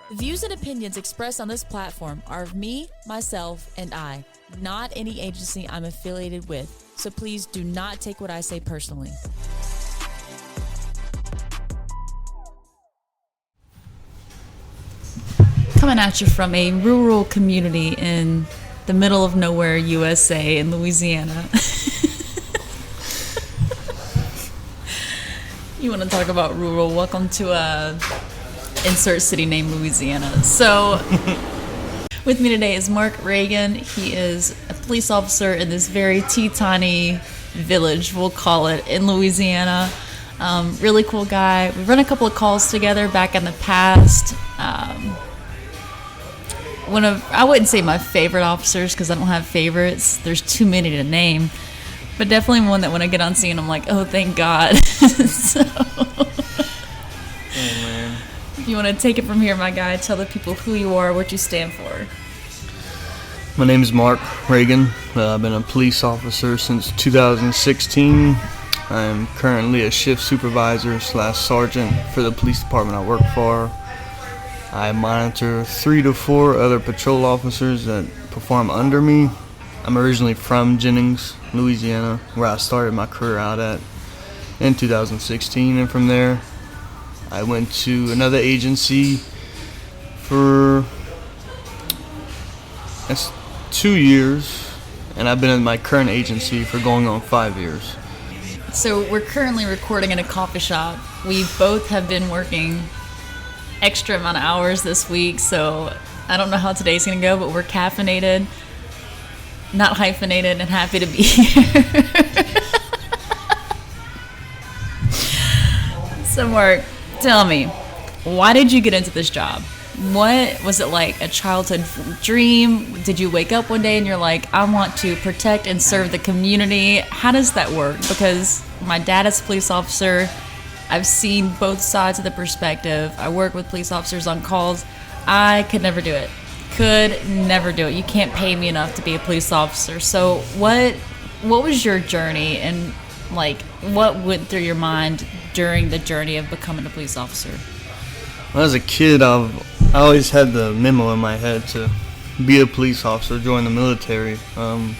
The views and opinions expressed on this platform are of me, myself, and I, not any agency I'm affiliated with. So please do not take what I say personally. Coming at you from a rural community in the middle of nowhere, USA, in Louisiana. You want to talk about rural? Welcome to insert city name Louisiana. So with me today is Mark Regan. He is a police officer in this very teeny village, we'll call it, in Louisiana. Really cool guy. We've run a couple of calls together back in the past. One of, I wouldn't say my favorite officers because I don't have favorites. There's too many to name. But definitely one that when I get on scene, I'm like, oh, thank God. So, oh, man. You want to take it from here, my guy? Tell the people who you are, what you stand for. My name is Mark Regan. I've been a police officer since 2016. I'm currently a shift supervisor / sergeant for the police department I work for. I monitor 3 to 4 other patrol officers that perform under me. I'm originally from Jennings, Louisiana, where I started my career out at in 2016, and from there I went to another agency for 2 years, and I've been in my current agency for going on 5 years. So we're currently recording in a coffee shop. We both have been working extra amount of hours this week, so I don't know how today's gonna go, but we're caffeinated, not hyphenated, and happy to be here. So Mark, tell me, why did you get into this job? What was it, like a childhood dream? Did you wake up one day and you're like, I want to protect and serve the community? How does that work? Because my dad is a police officer. I've seen both sides of the perspective. I work with police officers on calls. I could never do it. You can't pay me enough to be a police officer. So what was your journey, and like what went through your mind during the journey of becoming a police officer? When I was a kid, I always had the memo in my head to be a police officer, join the military. And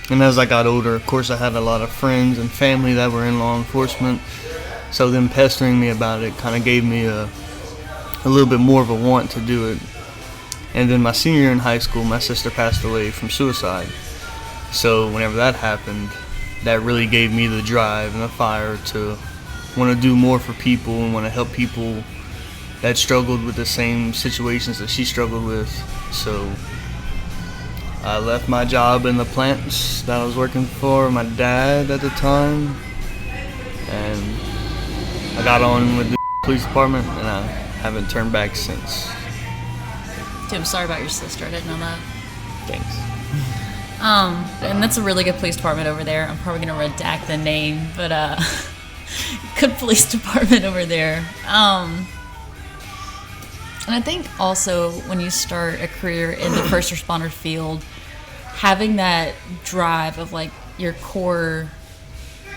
as I got older, of course, I had a lot of friends and family that were in law enforcement. So them pestering me about it kind of gave me a little bit more of a want to do it. And then my senior year in high school, my sister passed away from suicide. So whenever that happened, that really gave me the drive and the fire to want to do more for people and want to help people that struggled with the same situations that she struggled with. So I left my job in the plants that I was working for my dad at the time, and I got on with the police department, and I haven't turned back since. Dude, I'm sorry about your sister. I didn't know that. Thanks. And that's a really good police department over there. I'm probably gonna redact the name, but good police department over there. And I think also when you start a career in the first responder field, having that drive of like your core,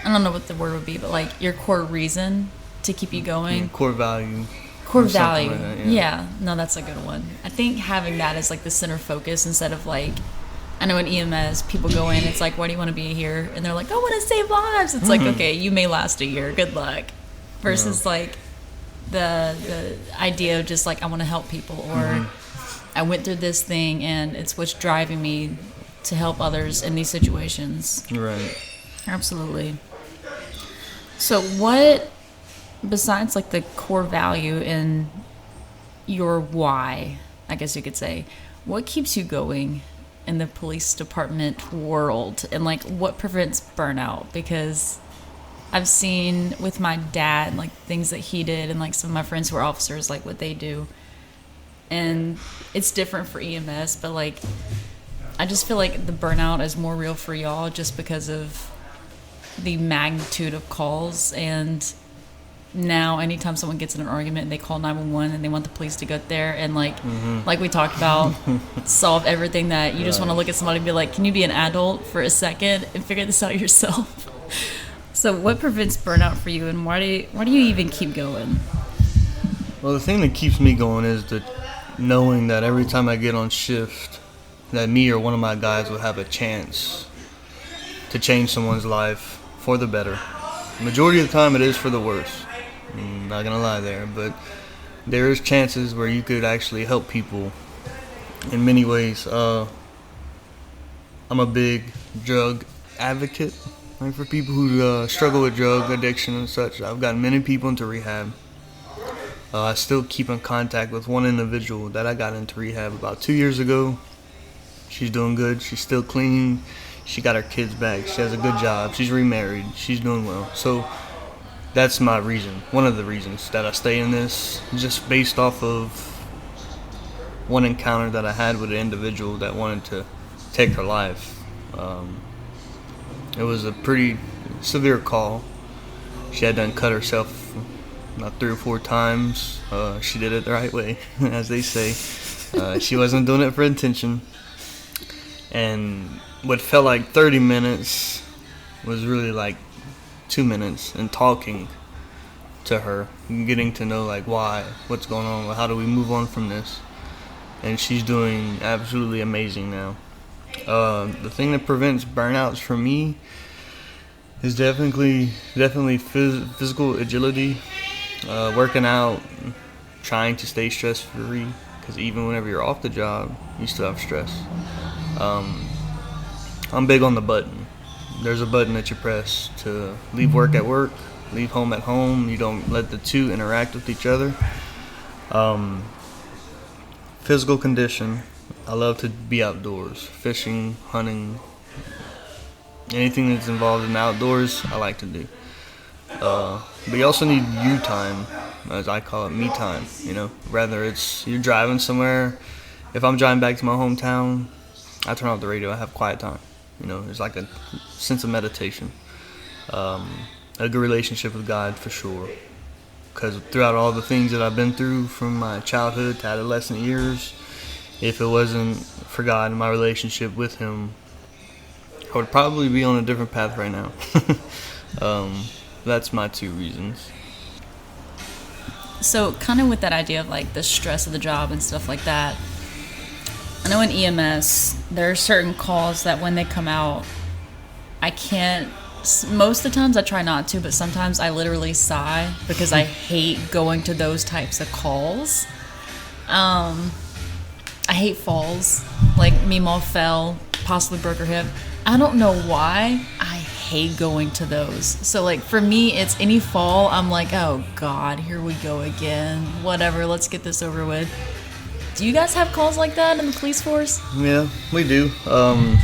I don't know what the word would be, but like your core reason to keep you going. Yeah, core value. Core value. Like that, yeah. No, that's a good one. I think having that as like the center focus instead of like, I know in EMS, people go in, it's like, why do you want to be here? And they're like, I want to save lives. It's like, okay, you may last a year. Good luck. Versus like the idea of just like, I want to help people, or I went through this thing and it's what's driving me to help others in these situations. Right. Absolutely. So what, besides like the core value in your why, I guess you could say, what keeps you going in the police department world, and like what prevents burnout? Because I've seen with my dad, like things that he did, and like some of my friends who are officers, like what they do, and it's different for EMS, but like I just feel like the burnout is more real for y'all just because of the magnitude of calls. And now anytime someone gets in an argument, they call 911 and they want the police to get there and like we talked about, solve everything. That you just want to look at somebody and be like, can you be an adult for a second and figure this out yourself? So what prevents burnout for you, and why do you even keep going? Well, the thing that keeps me going is knowing that every time I get on shift, that me or one of my guys will have a chance to change someone's life for the better. Majority of the time, it is for the worse. I'm not gonna lie there, but there is chances where you could actually help people in many ways. I'm a big drug advocate, like for people who struggle with drug addiction and such. I've gotten many people into rehab. I still keep in contact with one individual that I got into rehab about 2 years ago. She's doing good. She's still clean. She got her kids back. She has a good job. She's remarried. She's doing well. So that's my reason. One of the reasons that I stay in this, just based off of one encounter that I had with an individual that wanted to take her life. It was a pretty severe call. She had done cut herself about 3 or 4 times. She did it the right way, as they say. She wasn't doing it for intention. And what felt like 30 minutes was really like 2 minutes, and talking to her, getting to know like why, what's going on, how do we move on from this. And she's doing absolutely amazing now. The thing that prevents burnouts for me is definitely physical agility, working out, trying to stay stress free, because even whenever you're off the job, you still have stress. I'm big on the button. There's a button that you press to leave work at work, leave home at home. You don't let the two interact with each other. Physical condition. I love to be outdoors, fishing, hunting, anything that's involved in the outdoors, I like to do. But you also need you time, as I call it, me time. You know, rather it's you're driving somewhere. If I'm driving back to my hometown, I turn off the radio. I have quiet time. You know, it's like a sense of meditation, a good relationship with God for sure. Because throughout all the things that I've been through from my childhood to adolescent years, if it wasn't for God and my relationship with Him, I would probably be on a different path right now. That's my 2 reasons. So, kind of with that idea of like the stress of the job and stuff like that, I know in EMS, there are certain calls that when they come out, I can't, most of the times I try not to, but sometimes I literally sigh because I hate going to those types of calls. I hate falls. Like, Meemaw fell, possibly broke her hip. I don't know why. I hate going to those. So, like, for me, it's any fall, I'm like, oh, God, here we go again. Whatever, let's get this over with. Do you guys have calls like that in the police force? Yeah, we do. I'm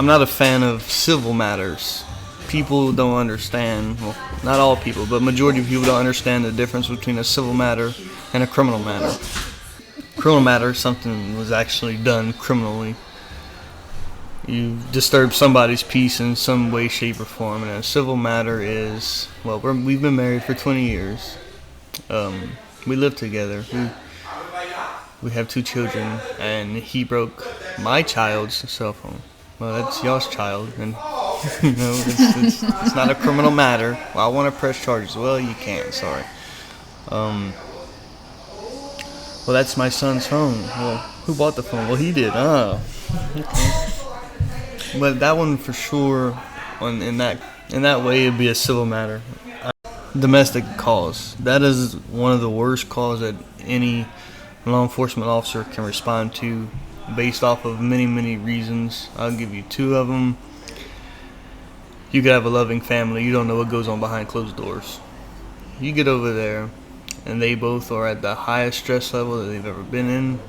not a fan of civil matters. People don't understand, well, not all people, but majority of people don't understand the difference between a civil matter and a criminal matter. Criminal matter, something was actually done criminally. You disturb somebody's peace in some way, shape, or form. And a civil matter is, well, we've been married for 20 years. We live together. We have 2 children, and he broke my child's cell phone. Well, that's y'all's child, and you know, it's not a criminal matter. Well, I want to press charges. Well, you can't. Sorry. Well, that's my son's phone. Well, who bought the phone? Well, he did. Oh, okay. But that one for sure, in that way, it'd be a civil matter. Domestic calls. That is one of the worst calls that any law enforcement officer can respond to, based off of many reasons. I'll give you 2 of them. You could have a loving family. You don't know what goes on behind closed doors. You get over there, and they both are at the highest stress level that they've ever been in.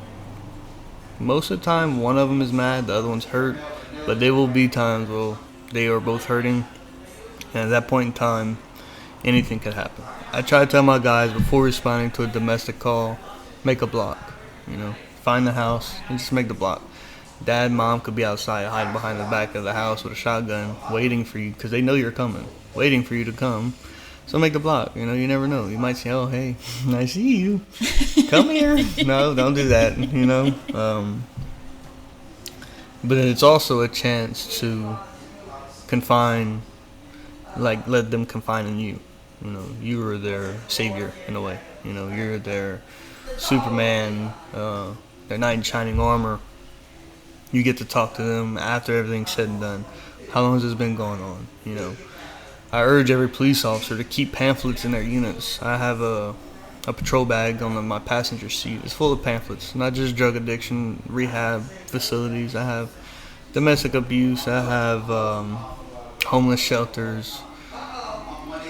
Most of the time, one of them is mad, the other one's hurt. But there will be times where they are both hurting, and at that point in time, anything could happen. I try to tell my guys before responding to a domestic call, make a block. You know, find the house and just make the block. Dad, mom could be outside hiding behind the back of the house with a shotgun, waiting for you, because they know you're coming, waiting for you to come. So make the block. You know, you never know. You might say, oh, hey, I see you. Come here. No, don't do that, you know. But it's also a chance to confine, like, let them confine in you. You know, you are their savior in a way. You know, you're their Superman, their knight in shining armor. You get to talk to them after everything's said and done. How long has this been going on? I urge every police officer to keep pamphlets in their units. I have a patrol bag on my passenger seat. It's full of pamphlets, not just drug addiction, rehab facilities. I have domestic abuse. I have homeless shelters.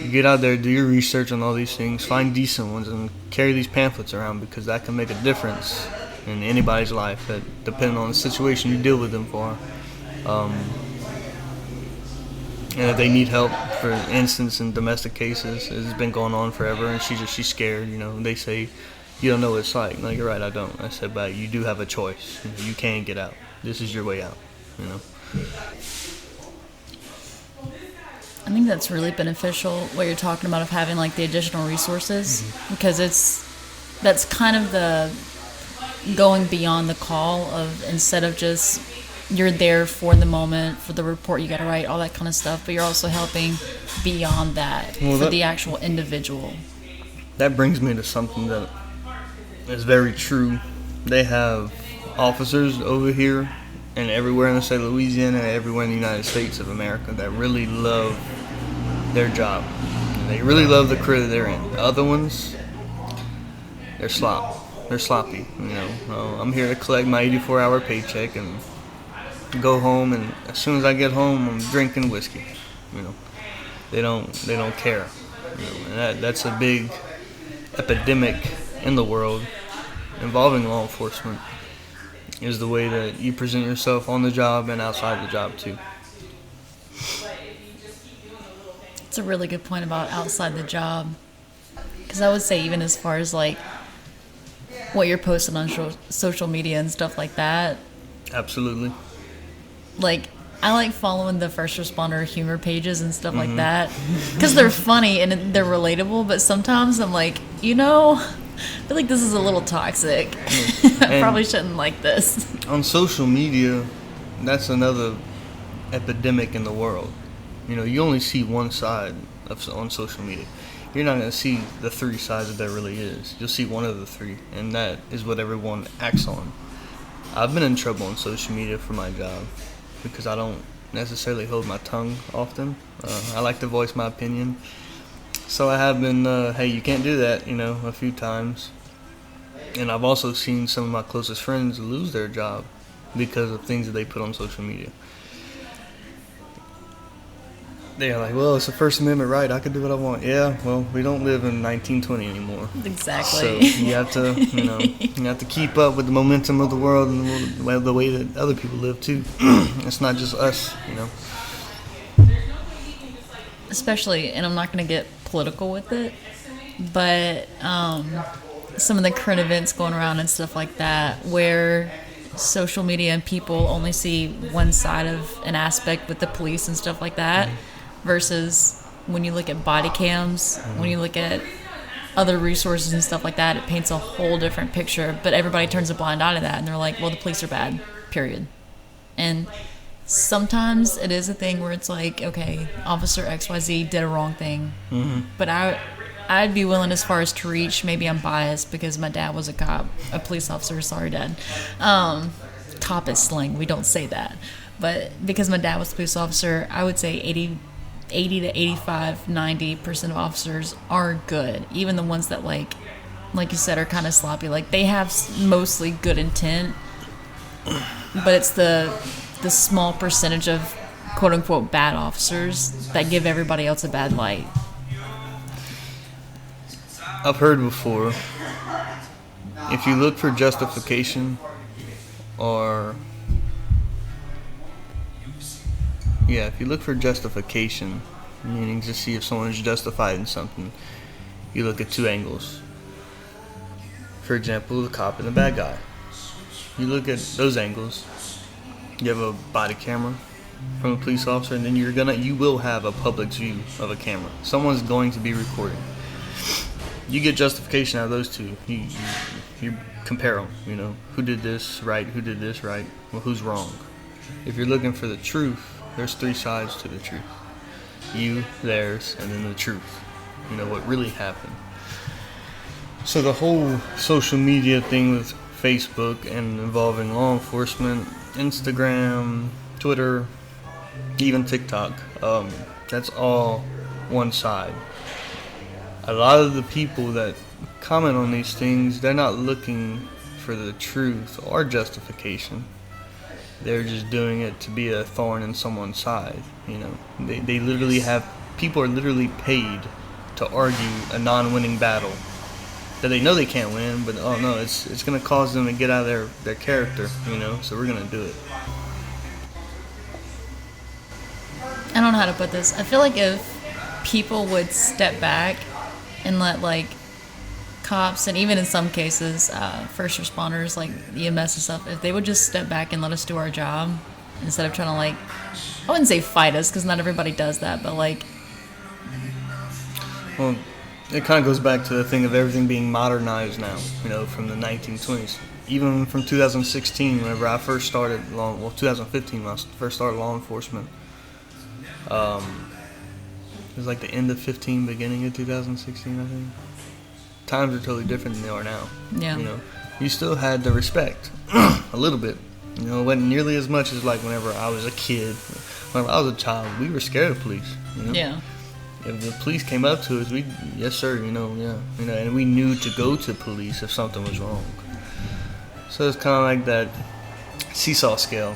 You get out there, do your research on all these things, find decent ones, and carry these pamphlets around, because that can make a difference in anybody's life, that depending on the situation you deal with them for. And if they need help, for instance, in domestic cases, it's been going on forever, and she's scared. They say, you don't know what it's like. No, you're right, I don't. I said, but you do have a choice. You can get out. This is your way out. I think that's really beneficial, what you're talking about, of having like the additional resources, because that's kind of the going beyond the call of, instead of just you're there for the moment, for the report you got to write, all that kind of stuff, but you're also helping beyond that, for the actual individual. That brings me to something that is very true. They have officers over here and everywhere in the state of Louisiana and everywhere in the United States of America that really love their job. And they really love the career that they're in. The other ones, they're sloppy. I'm here to collect my 84-hour paycheck and go home, and as soon as I get home, I'm drinking whiskey. They don't care. And that's a big epidemic in the world involving law enforcement, is the way that you present yourself on the job and outside the job too. It's a really good point about outside the job, because I would say, even as far as like what you're posting on social media and stuff like that. Absolutely. Like, I like following the first responder humor pages and stuff like that, because they're funny and they're relatable, but sometimes I'm like, I feel like this is a little toxic. I probably shouldn't like this. On social media, that's another epidemic in the world. You only see one side on social media. You're not going to see the three sides that there really is. You'll see one of the three, and that is what everyone acts on. I've been in trouble on social media for my job, because I don't necessarily hold my tongue often. I like to voice my opinion. So I have been, hey, you can't do that, a few times. And I've also seen some of my closest friends lose their job because of things that they put on social media. They're like, well, it's a First Amendment right. I can do what I want. Yeah, well, we don't live in 1920 anymore. Exactly. So you have to, you have to keep up with the momentum of the world and the way that other people live too. It's not just us, Especially, and I'm not going to get political with it, but some of the current events going around and stuff like that, where social media and people only see one side of an aspect with the police and stuff like that, versus when you look at body cams, when you look at other resources and stuff like that, it paints a whole different picture. But everybody turns a blind eye to that, and they're like, well, the police are bad, period. And sometimes it is a thing where it's like, okay, Officer XYZ did a wrong thing, but I'd be willing as far as to reach, maybe I'm biased because my dad was a cop, a police officer, sorry dad. Cop is slang, we don't say that. But because my dad was a police officer, I would say 80 to 85, 90% of officers are good. Even the ones that like you said, are kind of sloppy. Like, they have mostly good intent, but it's the small percentage of quote-unquote bad officers that give everybody else a bad light. I've heard before, if you look for justification if you look for justification, meaning to see if someone is justified in something, you look at two angles. For example, the cop and the bad guy. You look at those angles. You have a body camera from a police officer, and then you will have a public's view of a camera. Someone's going to be recording. You get justification out of those two. You compare them. Who did this right? Who did this right? Well, who's wrong? If you're looking for the truth, there's three sides to the truth. You, theirs, and then the truth. What really happened. So the whole social media thing with Facebook and involving law enforcement, Instagram, Twitter, even TikTok, that's all one side. A lot of the people that comment on these things, they're not looking for the truth or justification. They're just doing it to be a thorn in someone's side. They literally have, people are literally paid to argue a non-winning battle that they know they can't win, but oh no, it's going to cause them to get out of their character, so we're going to do it. I don't know how to put this. I feel like if people would step back and let, like, cops, and even in some cases, first responders, like EMS and stuff, if they would just step back and let us do our job instead of trying to, like, I wouldn't say fight us, because not everybody does that, but, like... Well, it kind of goes back to the thing of everything being modernized now, from the 1920s. Even from 2016, whenever I first started 2015, when I first started law enforcement, it was like the end of 15, beginning of 2016, I think. Times are totally different than they are now. Yeah. You still had the respect, a little bit. It wasn't nearly as much as like whenever I was a kid. Whenever I was a child, we were scared of police. Yeah. If the police came up to us, yes sir, and we knew to go to police if something was wrong. So it's kind of like that seesaw scale,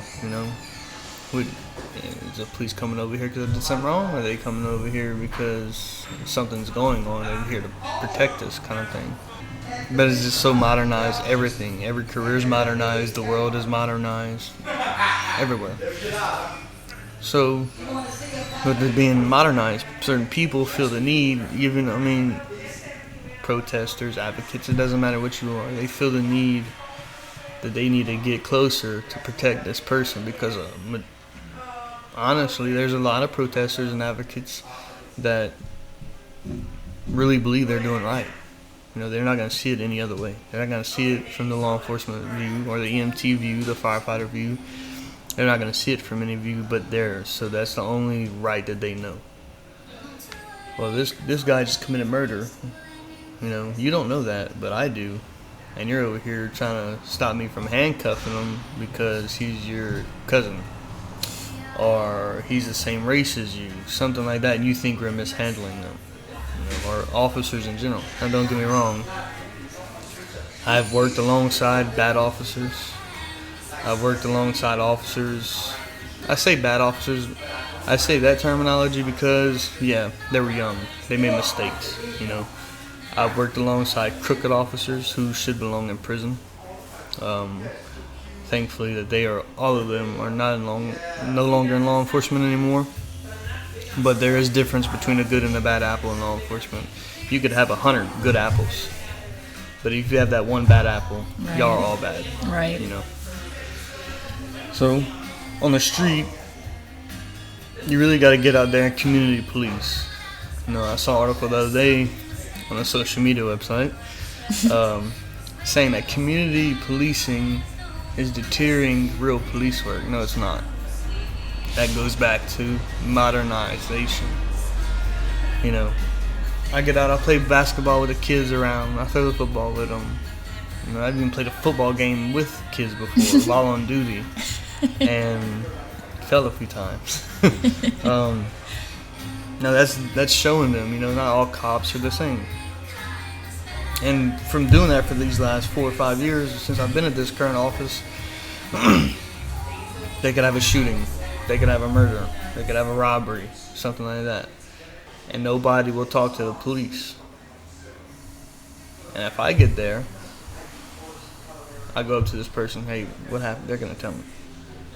Is the police coming over here because I did something wrong? Or are they coming over here because something's going on? They're here to protect us, kind of thing. But it's just so modernized, everything. Every career's modernized, the world is modernized, everywhere. So, with it being modernized, certain people feel the need, protesters, advocates, it doesn't matter what you are, they feel the need that they need to get closer to protect this person because honestly, there's a lot of protesters and advocates that really believe they're doing right. They're not going to see it any other way. They're not going to see it from the law enforcement view or the EMT view, the firefighter view. They're not going to see it from any view but theirs. So that's the only right that they know. Well, this guy just committed murder. You don't know that, but I do. And you're over here trying to stop me from handcuffing him because he's your cousin. Or he's the same race as you, something like that, and you think we're mishandling them, or officers in general. Now, don't get me wrong, I've worked alongside bad officers. I've worked alongside officers. I say bad officers, I say that terminology because, yeah, they were young. They made mistakes, I've worked alongside crooked officers who should belong in prison. Thankfully that all of them are no longer in law enforcement anymore. But there is difference between a good and a bad apple in law enforcement. You could have 100 good apples, but if you have that one bad apple, right, y'all are all bad. Right. So, on the street, you really got to get out there and community police. I saw an article the other day on a social media website saying that community policing is deterring real police work. No, it's not. That goes back to modernization. I get out, I play basketball with the kids around, I throw the football with them. I even played a football game with kids before while on duty, and fell a few times. Now that's showing them, not all cops are the same. And from doing that for these last 4 or 5 years, since I've been at this current office, they could have a shooting, they could have a murder, they could have a robbery, something like that. And nobody will talk to the police. And if I get there, I go up to this person, hey, what happened? They're going to tell me.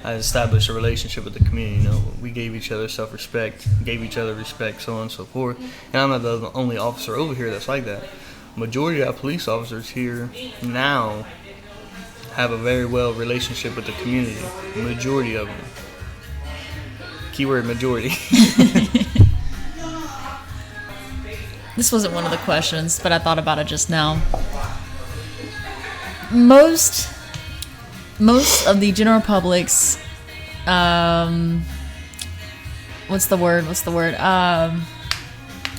I established a relationship with the community. We gave each other self-respect, gave each other respect, so on and so forth. And I'm not the only officer over here that's like that. Majority of our police officers here now have a very well relationship with the community. Majority of them. Keyword majority. This wasn't one of the questions, but I thought about it just now. Most of the general public's, what's the word?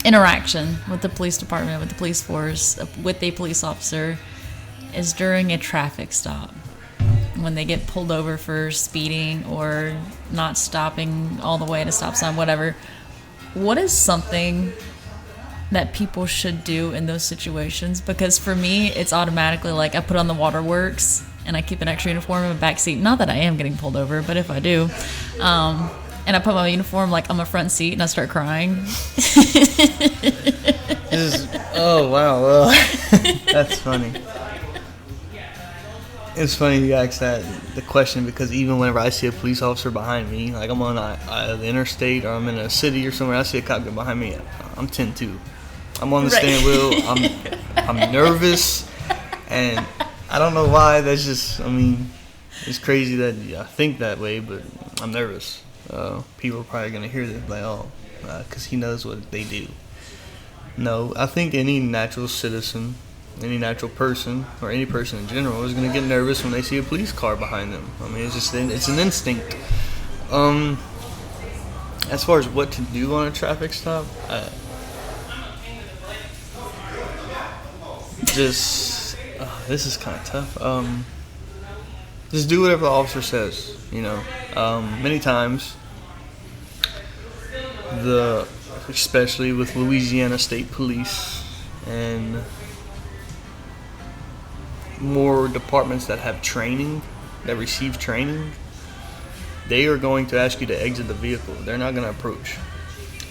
interaction with the police department, with the police force, with a police officer is during a traffic stop. When they get pulled over for speeding or not stopping all the way at a stop sign, whatever. What is something that people should do in those situations? Because for me, it's automatically like I put on the waterworks and I keep an extra uniform in my back seat. Not that I am getting pulled over, but if I do. And I put my uniform like on my front seat and I start crying. Oh, wow. That's funny. It's funny you ask the question, because even whenever I see a police officer behind me, like I'm on the interstate or I'm in a city or somewhere, I see a cop get behind me, I'm 10-2. I'm on the steering wheel. I'm nervous, and I don't know why. That's just, it's crazy that I think that way, but I'm nervous. People are probably gonna hear this like, because he knows what they do. No, I think any natural citizen, any natural person, or any person in general is going to get nervous when they see a police car behind them. It's an instinct. As far as what to do on a traffic stop, this is kind of tough. Just do whatever the officer says. Many times, especially with Louisiana State Police and more departments that have training, that receive training, they are going to ask you to exit the vehicle. They're not going to approach.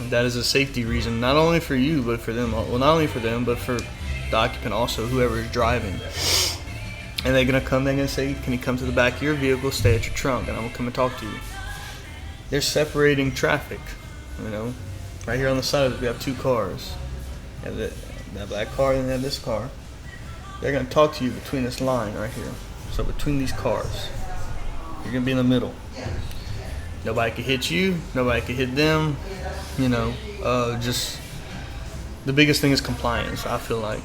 That is a safety reason, not only for you, but for them. Well, not only for them, but for the occupant also, whoever is driving. And they're going to come, they're going to say, can you come to the back of your vehicle, stay at your trunk, and I'm going to come and talk to you. They're separating traffic, Right here on the side of it, we have two cars. You have that black car and then this car. They're going to talk to you between this line right here. So between these cars, you're going to be in the middle. Nobody can hit you. Nobody can hit them. Just the biggest thing is compliance, I feel like.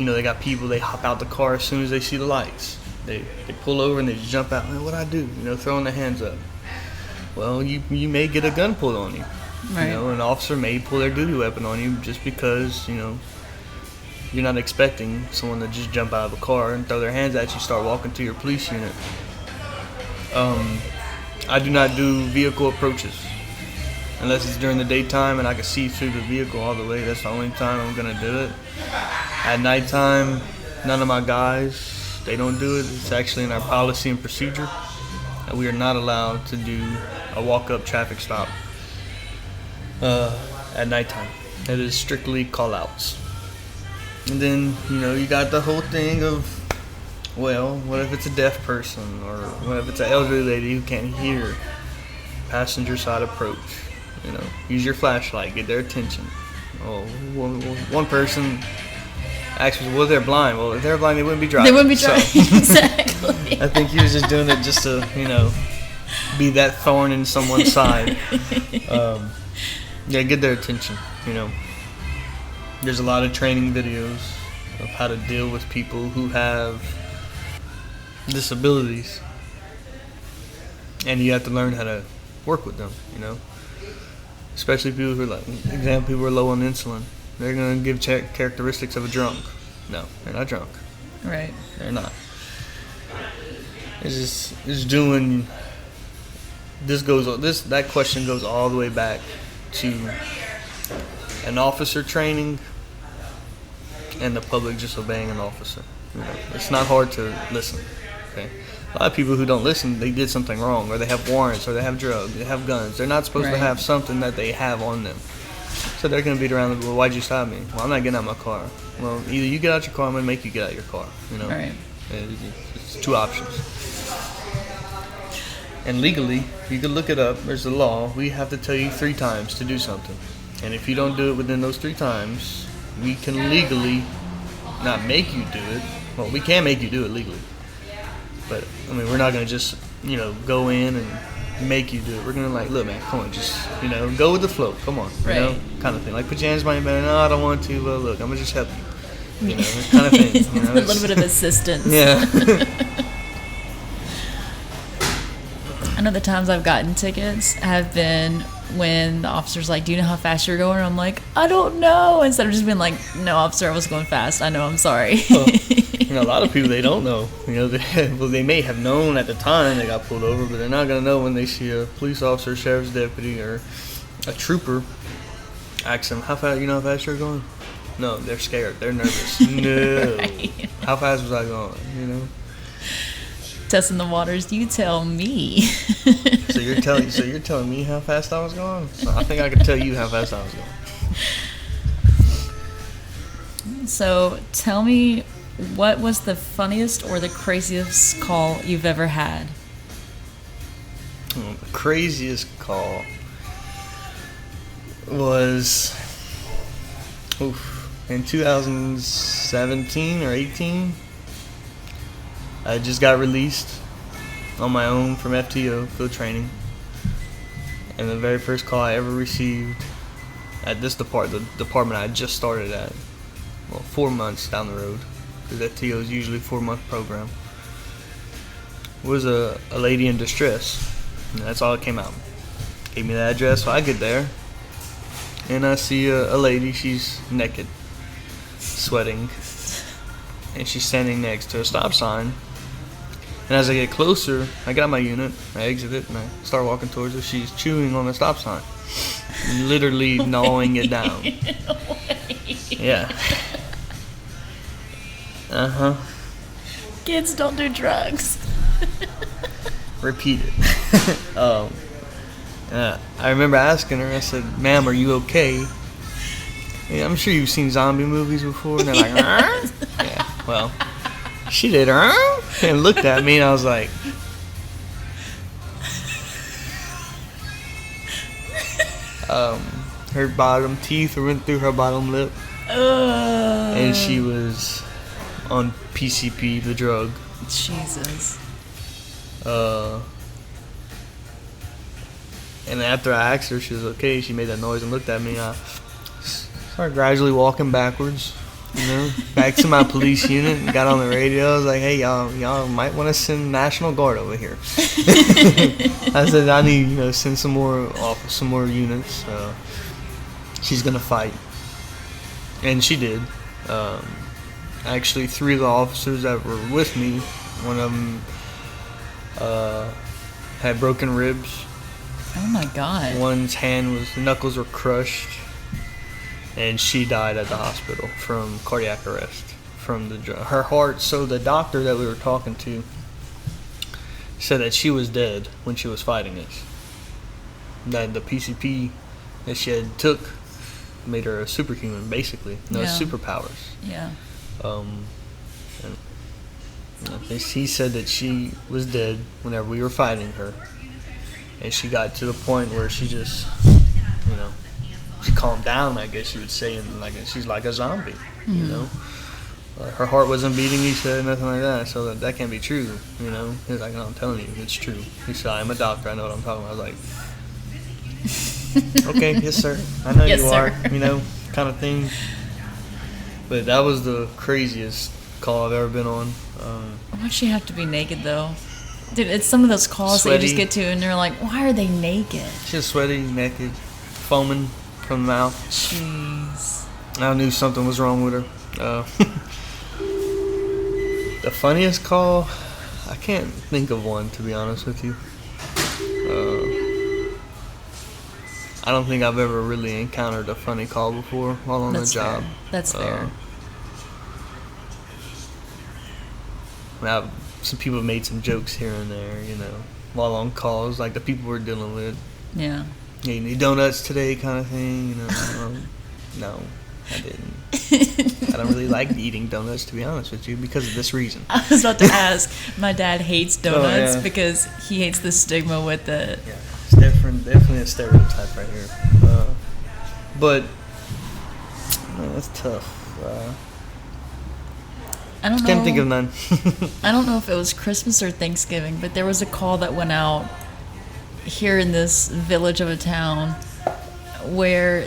They got people, they hop out the car as soon as they see the lights. They pull over and they just jump out. Man, what'd I do? Throwing their hands up. Well, you may get a gun pulled on you. Right. An officer may pull their duty weapon on you just because, you're not expecting someone to just jump out of a car and throw their hands at you, start walking to your police unit. I do not do vehicle approaches unless it's during the daytime and I can see through the vehicle all the way. That's the only time I'm going to do it. At nighttime, none of my guys, they don't do it. It's actually in our policy and procedure that we are not allowed to do a walk-up traffic stop at nighttime. It is strictly call-outs. And then, you got the whole thing of, well, what if it's a deaf person? Or what if it's an elderly lady who can't hear? Passenger side approach. Use your flashlight, get their attention. Oh, one person actually, well, they're blind. Well, if they're blind, they wouldn't be driving. They wouldn't be driving, exactly. I think he was just doing it just to, be that thorn in someone's side. Get their attention, There's a lot of training videos of how to deal with people who have disabilities. And you have to learn how to work with them, Especially people who are people who are low on insulin. They're going to give characteristics of a drunk. No, they're not drunk. Right. They're not. It's doing. That question goes all the way back to an officer training and the public just obeying an officer. It's not hard to listen. Okay. A lot of people who don't listen, they did something wrong, or they have warrants, or they have drugs, they have guns. They're not supposed to have something that they have on them. So they're going to beat around well, why'd you stop me? Well, I'm not getting out of my car. Well, either you get out your car, I'm going to make you get out of your car. Right. It's two options. And legally, you can look it up. There's a law. We have to tell you 3 times to do something. And if you don't do it within those 3 times, we can legally not make you do it. Well, we can make you do it legally. But, we're not going to just, go in and make you do it. We're going to look, man, come on, just, go with the flow. Come on, kind of thing. Put your hands behind your back. No, I don't want to. Well, look, I'm going to just help you. Kind of thing. A little bit of assistance. Yeah. I of the times I've gotten tickets have been when the officer's like, do you know how fast you're going? And I'm like, I don't know. Instead of just being like, no, officer, I was going fast. I know, I'm sorry. Well, a lot of people, they don't know. They may have known at the time they got pulled over, but they're not going to know when they see a police officer, sheriff's deputy, or a trooper ask them, how fast you're going? No, they're scared. They're nervous. No. Right. How fast was I going, Testing the waters, you tell me. So you're telling me how fast I was going? So I think I could tell you how fast I was going. So tell me, what was the funniest or the craziest call you've ever had? The craziest call was in 2017 or 18. I just got released on my own from FTO, field training. And the very first call I ever received at this the department I just started at, 4 months down the road, because FTO is usually a 4-month program, was a lady in distress. And that's all that came out. Gave me the address, so I get there, and I see a lady, she's naked, sweating, and she's standing next to a stop sign. And as I get closer, I get out my unit, I exit it, and I start walking towards her. She's chewing on the stop sign, literally gnawing it down. Yeah. Kids don't do drugs. Repeat it. I remember asking her, I said, ma'am, are you okay? Yeah, I'm sure you've seen zombie movies before. And they're like, yeah, well, she did, and looked at me, and I was like, her bottom teeth went through her bottom lip, and she was on PCP, the drug. Jesus. And after I asked her she was okay, she made that noise and looked at me. I started gradually walking backwards, back to my police unit, and got on the radio. I was like, hey, y'all might want to send National Guard over here. I said, I need, send some more units. She's going to fight. And she did. Actually, 3 of the officers that were with me, one of them had broken ribs. Oh my God. One's the knuckles were crushed, and she died at the hospital from cardiac arrest from her heart. So the doctor that we were talking to said that she was dead when she was fighting us. That the PCP that she had took made her a superhuman, basically. Superpowers. Yeah. He said that she was dead whenever we were fighting her, and she got to the point where she just, she calmed down, I guess you would say, and she's like a zombie, her heart wasn't beating, he said, nothing like that. So that can't be true, He's like, no, I'm telling you, it's true. He said, I'm a doctor, I know what I'm talking about. I was like, okay, yes sir, I know yes, you sir. are, kind of thing. But that was the craziest call I've ever been on. Why'd she have to be naked, though? Dude, it's some of those calls Sweaty. that you just get to, and they're like, why are they naked? She's sweaty, naked, foaming from the mouth. Jeez. I knew something was wrong with her. The funniest call? I can't think of one, to be honest with you. I don't think I've ever really encountered a funny call before while on the job. Fair. That's fair. Some people made some jokes here and there, while on calls, like the people we're dealing with. Yeah. Yeah, you need donuts today, kind of thing. No, I didn't. I don't really like eating donuts, to be honest with you, because of this reason. I was about to ask. My dad hates donuts because he hates the stigma with it. Yeah, it's definitely a stereotype right here. But that's tough. I don't know. Can't think of none. I don't know if it was Christmas or Thanksgiving, but there was a call that went out here in this village of a town where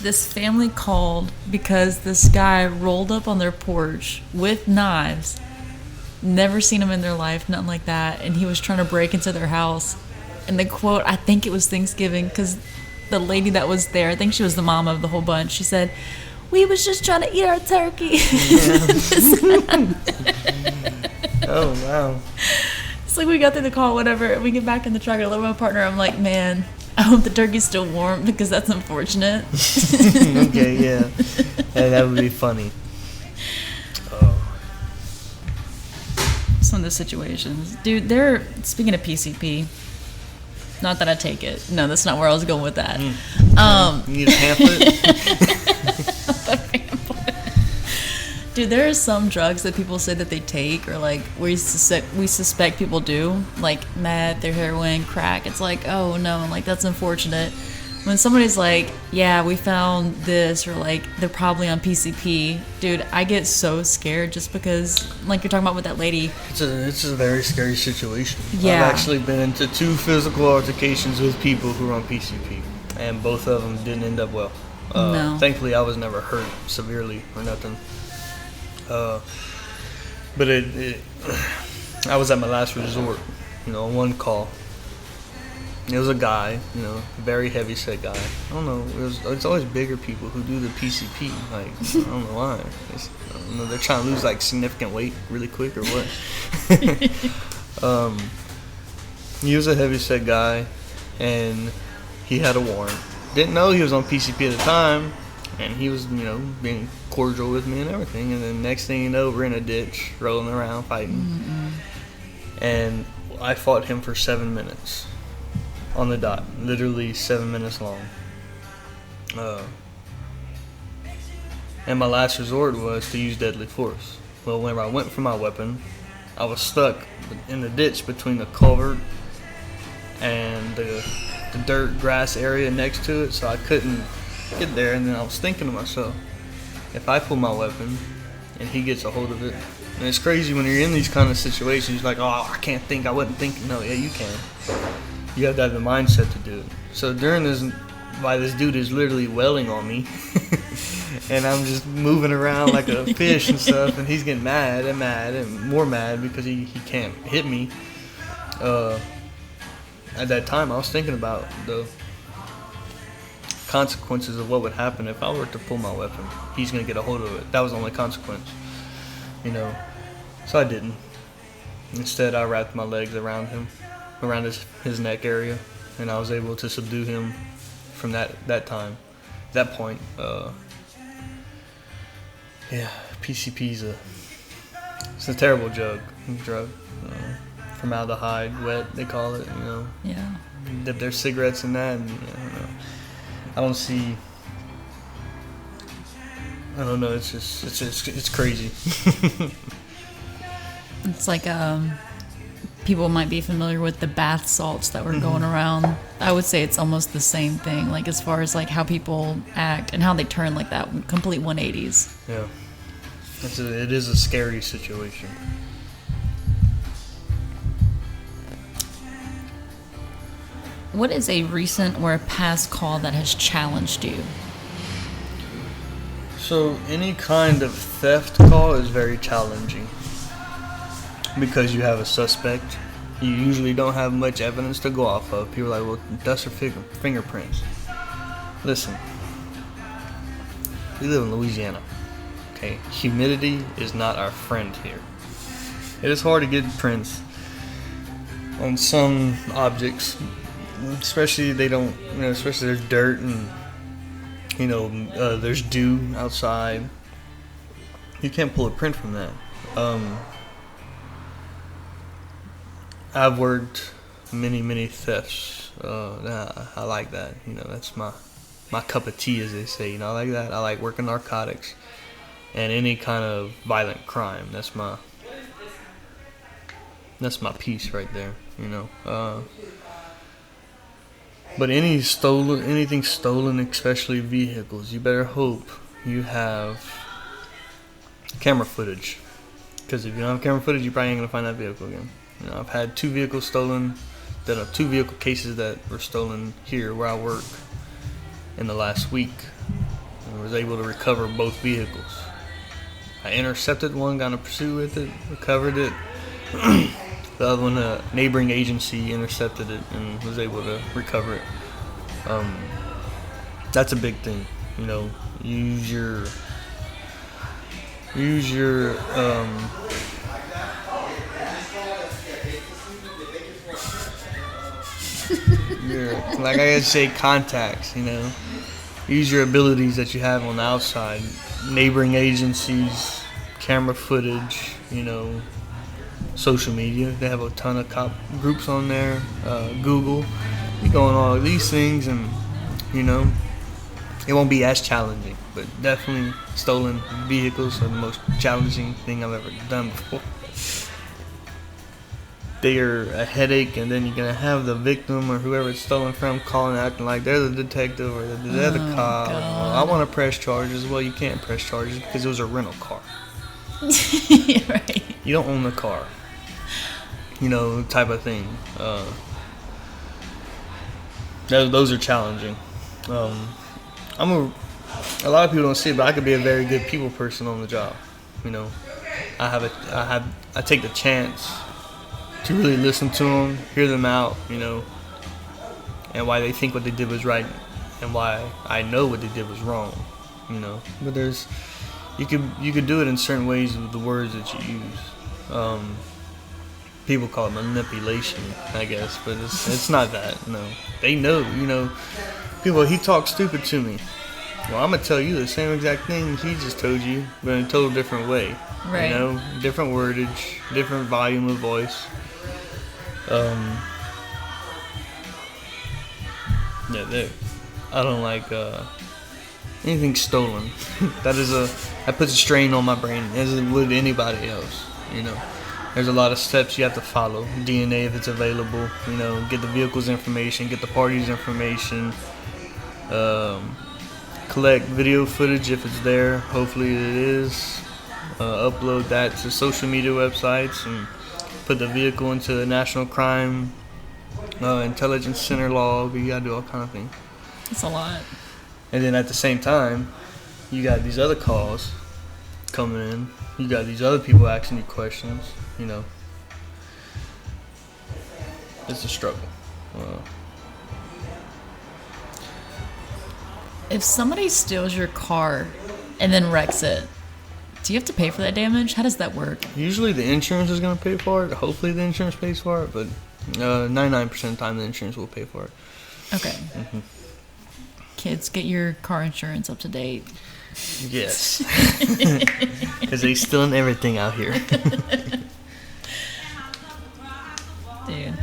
this family called because this guy rolled up on their porch with knives. Never seen him in their life, nothing like that. And he was trying to break into their house. And the quote, I think it was Thanksgiving, because the lady that was there, I think she was the mom of the whole bunch, she said, "We was just trying to eat our turkey." Oh, wow. It's like we got through the call, whatever. We get back in the truck. I love my partner. I'm like, man, I hope the turkey's still warm because that's unfortunate. Okay, yeah. That would be funny. Oh. Some of the situations. Dude, speaking of PCP, not that I take it. No, that's not where I was going with that. You need a pamphlet? Dude, there are some drugs that people say that they take, or like we suspect people do, like meth or heroin, crack. It's like, oh no, like that's unfortunate. When somebody's like, yeah, we found this, or like they're probably on PCP, dude, I get so scared just because, like you're talking about with that lady. It's a very scary situation. Yeah. I've actually been into 2 physical altercations with people who are on PCP, and both of them didn't end up well. No. Thankfully, I was never hurt severely or nothing. But I was at my last resort, one call. It was a guy, very heavy set guy. I don't know, it's always bigger people who do the PCP. Like, I don't know why. I don't know, they're trying to lose like significant weight really quick or what. He was a heavy set guy, and he had a warrant. Didn't know he was on PCP at the time. And he was, being cordial with me and everything. And then next thing you know, we're in a ditch, rolling around, fighting. Mm-hmm. And I fought him for 7 minutes on the dot. Literally 7 minutes long. And my last resort was to use deadly force. Well, whenever I went for my weapon, I was stuck in the ditch between the culvert and the dirt grass area next to it, so I couldn't get there. And then I was thinking to myself, if I pull my weapon and he gets a hold of it, and it's crazy when you're in these kind of situations, like, oh, I can't think, I wasn't thinking. No, yeah, you can. You have to have the mindset to do it. So during this, while this dude is literally welling on me, and I'm just moving around like a fish and stuff, and he's getting mad and more mad because he can't hit me. At that time, I was thinking about the consequences of what would happen if I were to pull my weapon. He's going to get a hold of it. That was the only consequence, So I didn't. Instead, I wrapped my legs around him, around his neck area, and I was able to subdue him from that point. Yeah, PCP's it's a terrible drug. Formaldehyde, wet, they call it. Yeah. Dip their cigarettes in that, and I don't see. I don't know. It's just it's crazy. It's like people might be familiar with the bath salts that were going around. I would say it's almost the same thing, like as far as like how people act and how they turn like that complete 180s. Yeah, it is a scary situation. What is a recent or a past call that has challenged you? So any kind of theft call is very challenging because you have a suspect. You usually don't have much evidence to go off of. People are like, well, dust or fingerprints. Listen, we live in Louisiana. Okay, humidity is not our friend here. It is hard to get prints on some objects. Especially especially there's dirt and there's dew outside. You can't pull a print from that. I've worked many thefts. I like that. That's my cup of tea, as they say. I like that. I like working narcotics and any kind of violent crime. That's my piece right there. But anything stolen, especially vehicles, you better hope you have camera footage. Because if you don't have camera footage, you probably ain't going to find that vehicle again. I've had 2 vehicles stolen, 2 vehicle cases that were stolen here where I work in the last week. I was able to recover both vehicles. I intercepted one, got in a pursuit with it, recovered it. The other one, a neighboring agency intercepted it and was able to recover it. That's a big thing, you know. Use your like I gotta say, contacts, you know. Use your abilities that you have on the outside. Neighboring agencies, camera footage, you know, social media. They have a ton of cop groups on there. Google. You go on all of these things, and you know, it won't be as challenging. But definitely, stolen vehicles are the most challenging thing I've ever done before. They are a headache, and then you're gonna have the victim or whoever it's stolen from calling, acting like they're the detective or they're the cop. Well, I want to press charges. Well, you can't press charges because it was a rental car. Right. You don't own the car. You know, type of thing. Those are challenging. A lot of people don't see it, but I could be a very good people person on the job. You know, I take the chance to really listen to them, hear them out, you know, and why they think what they did was right, and why I know what they did was wrong, you know. But you could do it in certain ways with the words that you use. People call it manipulation, I guess, but it's not that. No, they know, you know. People, he talks stupid to me. Well, I'm gonna tell you the same exact thing he just told you, but in a total different way. Right. You know, different wordage, different volume of voice. Yeah, I don't like anything stolen. That puts a strain on my brain, as it would anybody else. You know, there's a lot of steps you have to follow. DNA if it's available. You know, get the vehicle's information, get the party's information. Collect video footage if it's there. Hopefully it is. Upload that to social media websites and put the vehicle into the National Crime Intelligence Center log. You gotta do all kind of things. That's a lot. And then at the same time, you got these other calls coming in. You got these other people asking you questions. You know, it's a struggle. If somebody steals your car and then wrecks it, do you have to pay for that damage? How does that work? Usually the insurance is going to pay for it. Hopefully the insurance pays for it, but 99% of the time the insurance will pay for it. Okay. Mm-hmm. Kids, get your car insurance up to date. Yes. Because they stealing everything out here. Dude.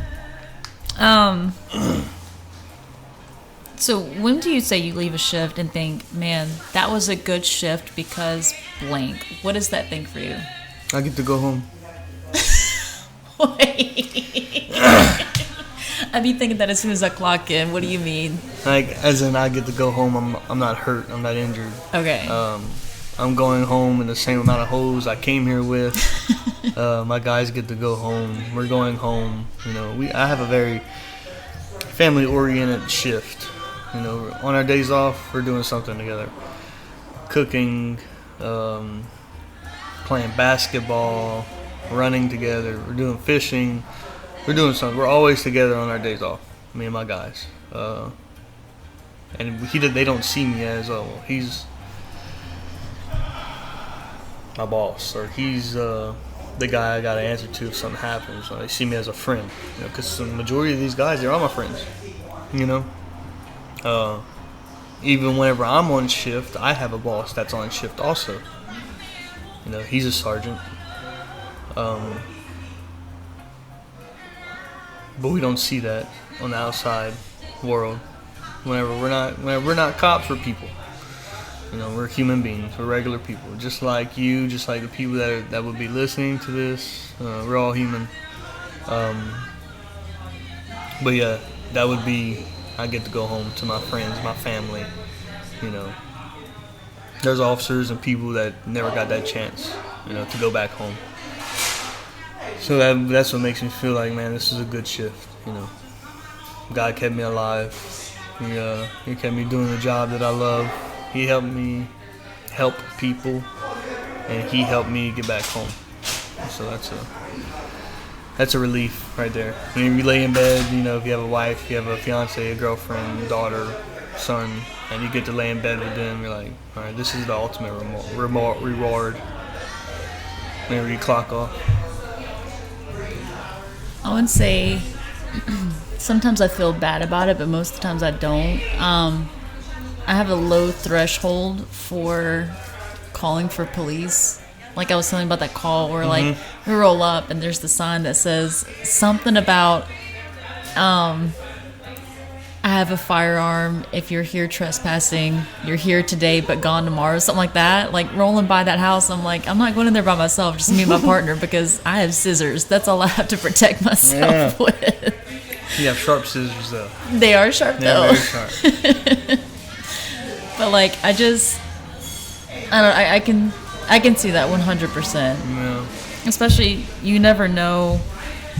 So when do you say you leave a shift and think, man, that was a good shift because blank? What does that think for you? I get to go home. Wait. I be thinking that as soon as I clock in. What do you mean? Like, as in I get to go home. I'm not hurt. I'm not injured. Okay. I'm going home in the same amount of hoes I came here with. My guys get to go home. We're going home. You know, I have a very family-oriented shift. You know, on our days off, we're doing something together. Cooking, playing basketball, running together. We're doing fishing. We're doing something. We're always together on our days off, me and my guys. And they don't see me as, he's my boss, or he's the guy I got to answer to if something happens. So they see me as a friend, you know, because the majority of these guys, they're all my friends, you know. Even whenever I'm on shift, I have a boss that's on shift also. You know, he's a sergeant. But we don't see that on the outside world. Whenever we're not cops, we're people. You know, we're human beings. We're regular people, just like you, just like the people that would be listening to this. We're all human. But yeah, that would be. I get to go home to my friends, my family. You know, there's officers and people that never got that chance, you know, to go back home. So that's what makes me feel like, man, this is a good shift. You know, God kept me alive. He kept me doing the job that I love. He helped me help people, and he helped me get back home. So that's a relief right there. When you lay in bed, if you have a wife, you have a fiance, a girlfriend, daughter, son, and you get to lay in bed with them, you're like, all right, this is the ultimate reward. Whenever you clock off. I would say sometimes I feel bad about it, but most of the times I don't. I have a low threshold for calling for police. Like I was telling you about that call where like we roll up and there's the sign that says something about I have a firearm. If you're here trespassing, you're here today but gone tomorrow. Something like that. Like rolling by that house, I'm like, I'm not going in there by myself, just me and my partner, because I have scissors. That's all I have to protect myself with. You have sharp scissors though. They are sharp though. Very sharp. But like I can see that 100%. Yeah. Especially you never know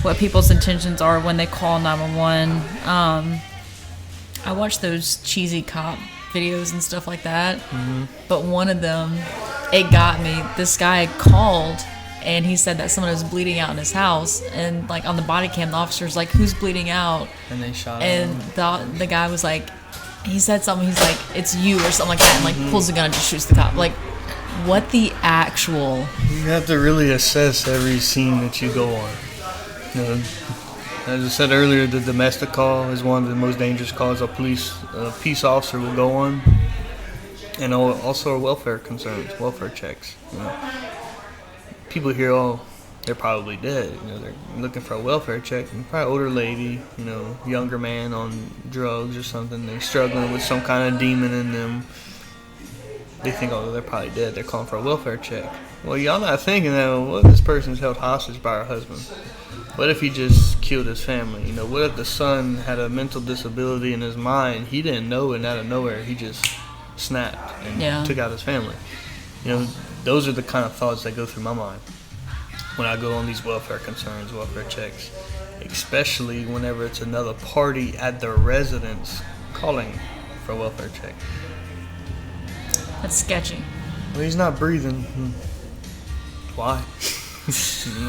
what people's intentions are when they call 911. I watch those cheesy cop videos and stuff like that. But one of them, it got me. This guy called and he said that someone was bleeding out in his house, and like on the body cam the officer's like, who's bleeding out? And they shot him. And the guy was like, he said something, he's like, it's you or something like that, and like pulls the gun and just shoots the cop. Like, what the actual... You have to really assess every scene that you go on. As I said earlier, the domestic call is one of the most dangerous calls a peace officer will go on. And also welfare concerns, welfare checks. People hear, oh, they're probably dead. They're looking for a welfare check. And probably older lady, younger man on drugs or something. They're struggling with some kind of demon in them. They think, oh, they're probably dead. They're calling for a welfare check. Well, y'all not thinking that, what if this person's held hostage by her husband? What if he just killed his family? What if the son had a mental disability in his mind? He didn't know, and out of nowhere, he just snapped and took out his family. Those are the kind of thoughts that go through my mind when I go on these welfare concerns, welfare checks, especially whenever it's another party at their residence calling for a welfare check. That's sketchy. Well, he's not breathing. Why?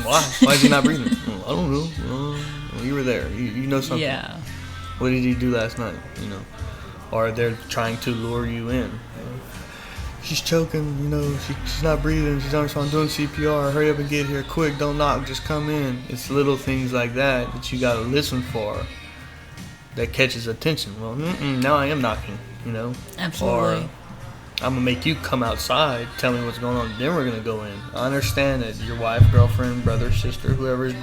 Why? Why is he not breathing? I don't know. Well, you were there. You know something. Yeah. What did he do last night? Or they're trying to lure you in. She's choking. She's not breathing. She's on her phone doing CPR. Hurry up and get here quick. Don't knock. Just come in. It's little things like that you got to listen for that catches attention. Well, now I am knocking. Absolutely. Or I'm going to make you come outside, tell me what's going on, then we're going to go in. I understand that your wife, girlfriend, brother, sister, whoever's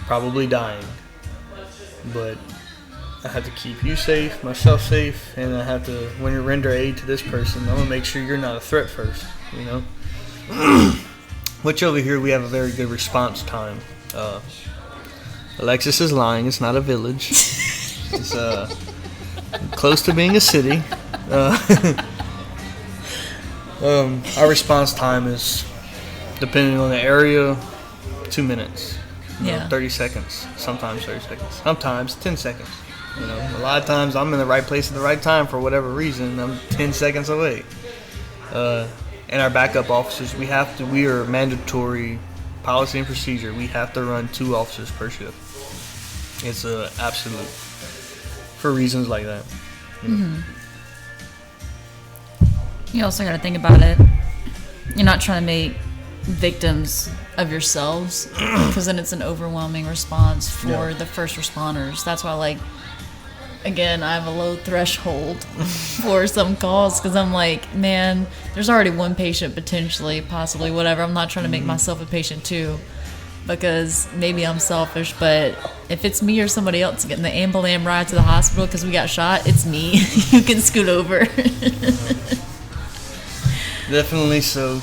probably dying. But I have to keep you safe, myself safe, and I have to, when you render aid to this person, I'm going to make sure you're not a threat first, Which over here, we have a very good response time. Alexis is lying. It's not a village. It's close to being a city. Our response time is, depending on the area, 2 minutes. 30 seconds. Sometimes 30 seconds. Sometimes 10 seconds. A lot of times I'm in the right place at the right time for whatever reason. I'm 10 seconds away. And our backup officers, we are mandatory policy and procedure. We have to run 2 officers per shift. It's a absolute for reasons like that. You also got to think about it. You're not trying to make victims of yourselves, because then it's an overwhelming response for the first responders. That's why, again, I have a low threshold for some calls, because I'm like, man, there's already one patient potentially, possibly, whatever. I'm not trying to make myself a patient too, because maybe I'm selfish, but if it's me or somebody else getting the ambulance ride to the hospital because we got shot, it's me. You can scoot over. Definitely so.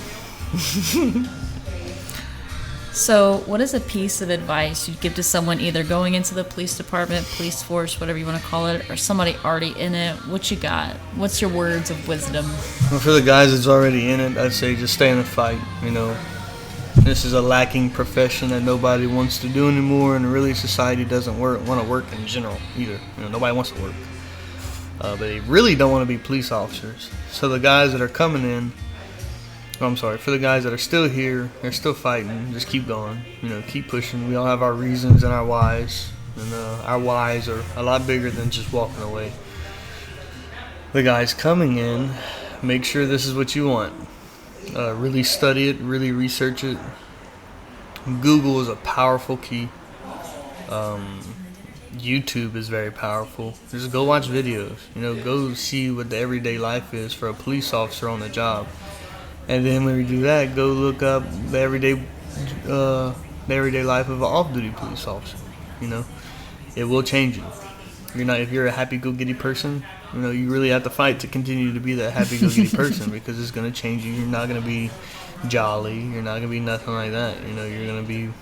So, what is a piece of advice you'd give to someone either going into the police department, police force, whatever you want to call it, or somebody already in it? What you got? What's your words of wisdom? Well, for the guys that's already in it, I'd say just stay in the fight. This is a lacking profession that nobody wants to do anymore, and really society doesn't want to work in general either. Nobody wants to work. But they really don't want to be police officers. So the guys that are coming in, I'm sorry, for the guys that are still here, they're still fighting, just keep going. Keep pushing. We all have our reasons and our whys, and our whys are a lot bigger than just walking away. The guys coming in, make sure this is what you want. Really study it, really research it. Google is a powerful key. YouTube is very powerful. Just go watch videos. Go see what the everyday life is for a police officer on the job. And then when we do that, go look up the everyday life of an off-duty police officer. It will change you. If you're a happy-go-getty person, you really have to fight to continue to be that happy-go-getty person, because it's going to change you. You're not going to be jolly. You're not going to be nothing like that. You're going to be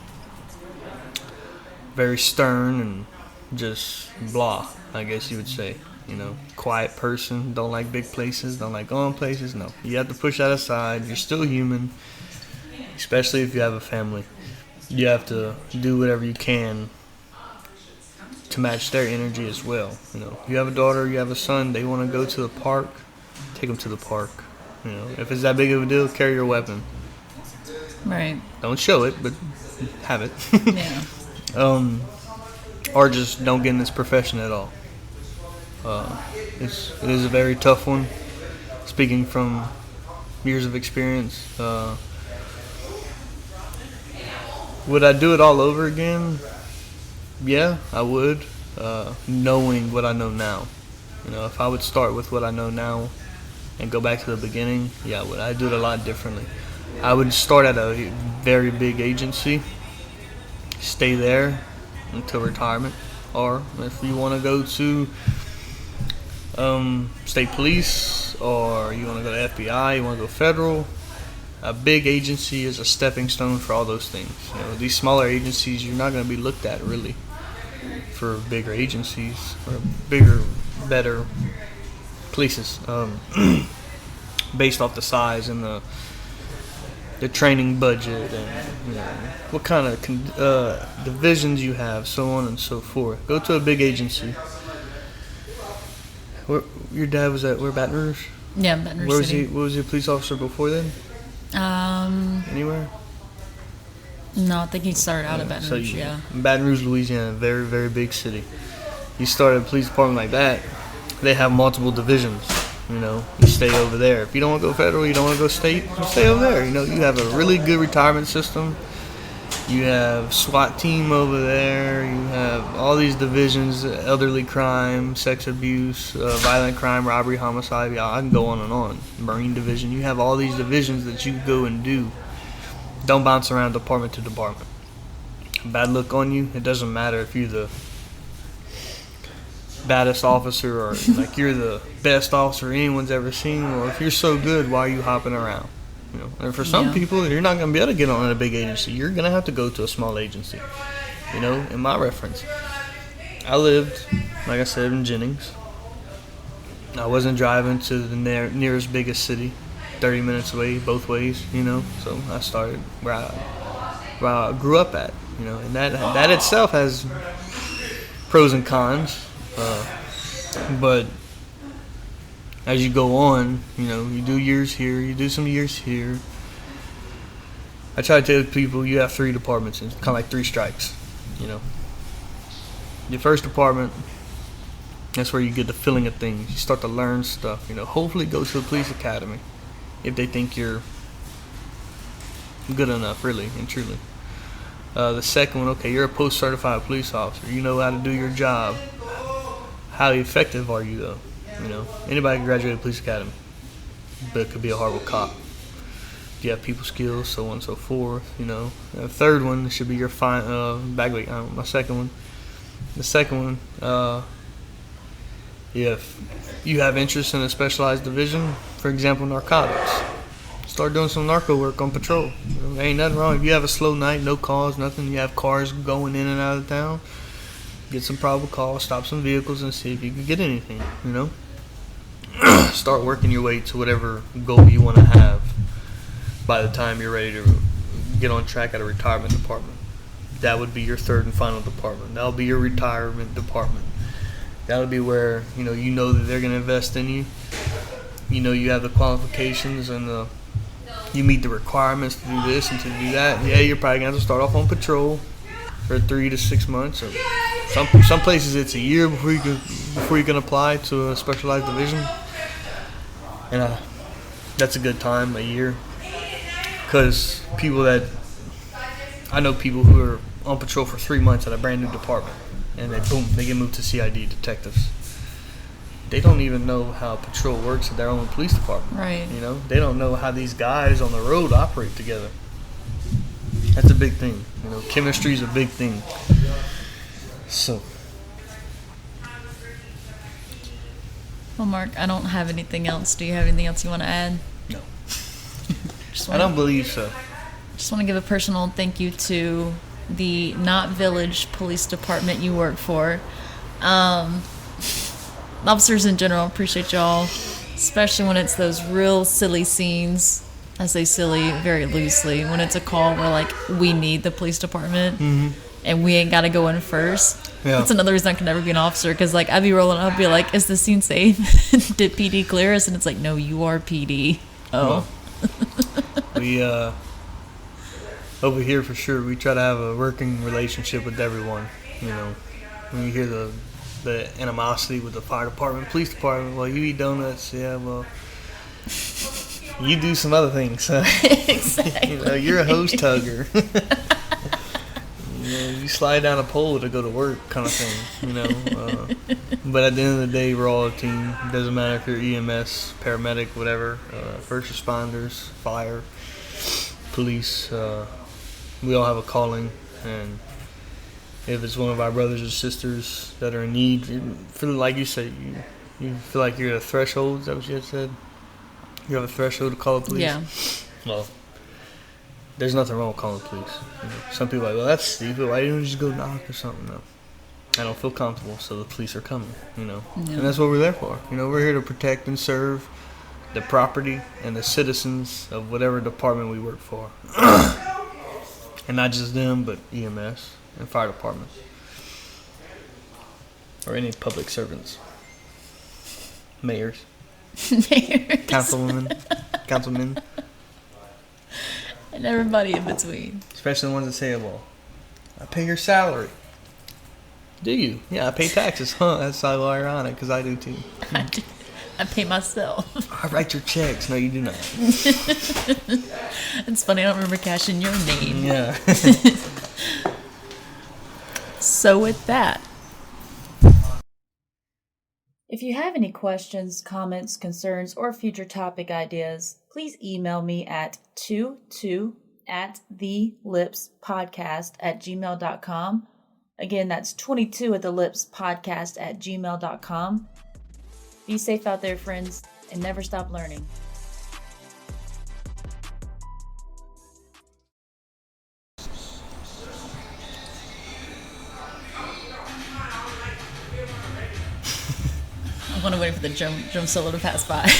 very stern and just blah, I guess you would say. Quiet person, don't like big places, don't like going places. No, you have to push that aside. You're still human, especially if you have a family. You have to do whatever you can to match their energy as well. You have a daughter, you have a son, they want to go to the park, take them to the park. If it's that big of a deal, carry your weapon. Right. Don't show it, but have it. Yeah. Or just don't get in this profession at all. It is a very tough one. Speaking from years of experience, would I do it all over again? Yeah, I would. Knowing what I know now, if I would start with what I know now and go back to the beginning, yeah, I would. I'd do it a lot differently. I would start at a very big agency, stay there until retirement, or if you want to go to state police, or you want to go to FBI, you want to go federal, a big agency is a stepping stone for all those things. These smaller agencies, you're not going to be looked at really for bigger agencies or bigger, better places, based off the size and the training budget and what kind of divisions you have, so on and so forth. Go to a big agency. Your dad was at Baton Rouge? Yeah, Baton Rouge City. What was he a police officer before then? Anywhere? No, I think he started out at Baton Rouge, yeah. Baton Rouge, Louisiana, very, very big city. You start a police department like that, they have multiple divisions. You stay over there. If you don't want to go federal, you don't want to go state, you stay over there. You have a really good retirement system. You have SWAT team over there. You have all these divisions: elderly crime, sex abuse, violent crime, robbery, homicide. Yeah, I can go on and on. Marine division. You have all these divisions that you go and do. Don't bounce around department to department. Bad look on you. It doesn't matter if you're the baddest officer or like you're the best officer anyone's ever seen, or if you're so good, why are you hopping around? And for some people, you're not going to be able to get on in a big agency. You're going to have to go to a small agency. In my reference, I lived, like I said, in Jennings. I wasn't driving to the nearest biggest city, 30 minutes away, both ways, So I started where I grew up at, and that itself has pros and cons. But as you go on, you do years here, you do some years here. I try to tell people you have 3 departments, it's kind of like 3 strikes. Your first department, that's where you get the feeling of things. You start to learn stuff. Hopefully go to a police academy if they think you're good enough, really and truly. The second one, okay, you're a post-certified police officer. You know how to do your job. How effective are you, though? Anybody can graduate a police academy, but it could be a horrible cop. Do you have people skills, so on and so forth, The third one should be your my second one. The second one, if you have interest in a specialized division, for example, narcotics, start doing some narco work on patrol. There ain't nothing wrong. If you have a slow night, no calls, nothing, you have cars going in and out of town, get some probable cause, stop some vehicles, and see if you can get anything, Start working your way to whatever goal you want to have by the time you're ready to get on track at a retirement department. That would be your third and final department. That will be your retirement department. That would be where, you know that they're going to invest in you. You have the qualifications and the you meet the requirements to do this and to do that, yeah, you're probably going to have to start off on patrol for 3 to 6 months. Or some places it's a year before you can apply to a specialized division. And that's a good time, a year. Because I know people who are on patrol for 3 months at a brand new department. And they get moved to CID detectives. They don't even know how patrol works at their own police department. Right. They don't know how these guys on the road operate together. That's a big thing. Chemistry is a big thing. So. Well, Mark, I don't have anything else. Do you have anything else you want to add? No. I don't believe so. Just want to give a personal thank you to the Knott Village Police Department you work for. Officers in general, appreciate y'all, especially when it's those real silly scenes. I say silly very loosely. When it's a call where, we need the police department and we ain't got to go in first. Yeah. That's another reason I can never be an officer, because, I'd be rolling up, I'd be like, is the scene safe? Did PD clear us? And it's like, no, you are PD. Oh. Well, we, over here for sure, we try to have a working relationship with everyone. When you hear the animosity with the fire department, police department, well, you eat donuts, yeah, well, you do some other things. Exactly. You're a hose tugger. You slide down a pole to go to work, kind of thing. But at the end of the day, we're all a team. It doesn't matter if you're EMS, paramedic, whatever, first responders, fire, police. We all have a calling, and if it's one of our brothers or sisters that are in need, like you said, you feel like you're at a threshold. Is that what you had said? You have a threshold to call the police? Yeah. Well, there's nothing wrong with calling the police. Some people are like, well, that's stupid. Why didn't you just go knock or something? No. I don't feel comfortable, so the police are coming, Yeah. And that's what we're there for. We're here to protect and serve the property and the citizens of whatever department we work for. And not just them, but EMS and fire department. Or any public servants. Mayors. Councilmen. And everybody in between. Especially the ones that say, well, I pay your salary. Do you? Yeah, I pay taxes. Huh, that's so ironic, because I do too. I pay myself. I write your checks. No, you do not. It's funny, I don't remember cashing your name. Yeah. So with that, if you have any questions, comments, concerns, or future topic ideas, please email me at 22@thelipspodcast@gmail.com. Again, that's 22@thelipspodcast@gmail.com. Be safe out there, friends, and never stop learning. I want to wait for the drum solo to pass by.